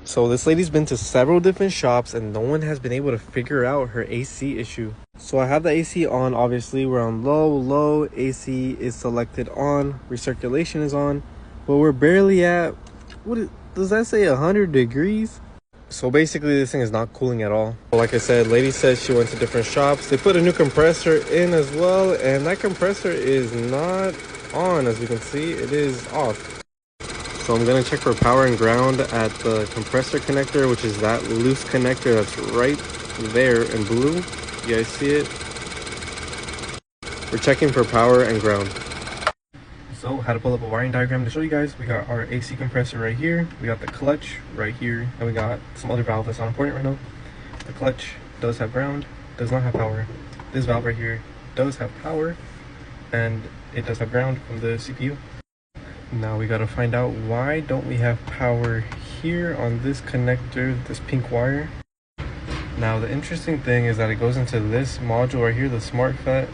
So this lady's been to several different shops and no one has been able to figure out her AC issue. So I have the AC on, obviously we're on low, AC is selected on, recirculation is on, but we're barely at, does that say 100 degrees? So basically this thing is not cooling at all. Like I said, lady says she went to different shops. They put a new compressor in as well, and that compressor is not on. As we can see, it is off. So I'm gonna check for power and ground at the compressor connector, which is that loose connector that's right there in blue. You guys see it? We're checking for power and ground. So had to pull up a wiring diagram to show you guys. We got our AC compressor right here, we got the clutch right here, and we got some other valve that's not important right now. The clutch does have ground, does not have power. This valve right here does have power, and it does have ground from the CPU. Now we gotta find out why don't we have power here on this connector, this pink wire. Now the interesting thing is that it goes into this module right here, the smart FET,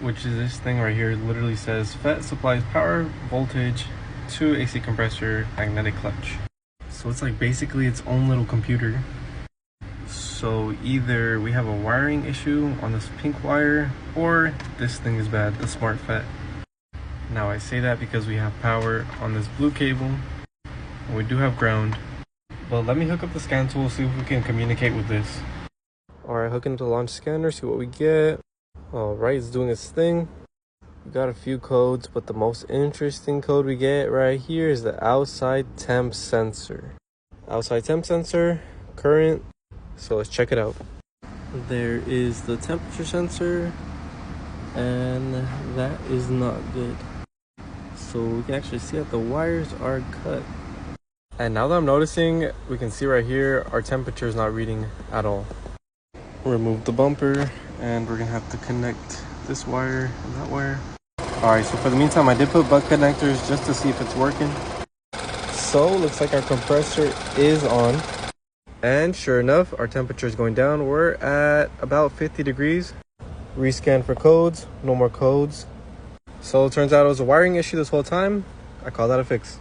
which is this thing right here. It literally says FET supplies power voltage to AC compressor magnetic clutch. So it's like basically its own little computer. So either we have a wiring issue on this pink wire or this thing is bad, the smart FET. Now I say that because we have power on this blue cable and we do have ground. But let me hook up the scan tool, see if we can communicate with this. Alright, hook into the launch scanner, see what we get. Alright, it's doing its thing. We got a few codes, but the most interesting code we get right here is the outside temp sensor. Outside temp sensor, current. So let's check it out. There is the temperature sensor, and that is not good. So we can actually see that the wires are cut. And now that I'm noticing, we can see right here, our temperature is not reading at all. Remove the bumper, and we're gonna have to connect this wire and that wire. Alright, so for the meantime, I did put butt connectors just to see if it's working. So, looks like our compressor is on. And sure enough, our temperature is going down. We're at about 50 degrees. Rescan for codes, no more codes. So it turns out it was a wiring issue this whole time. I call that a fix.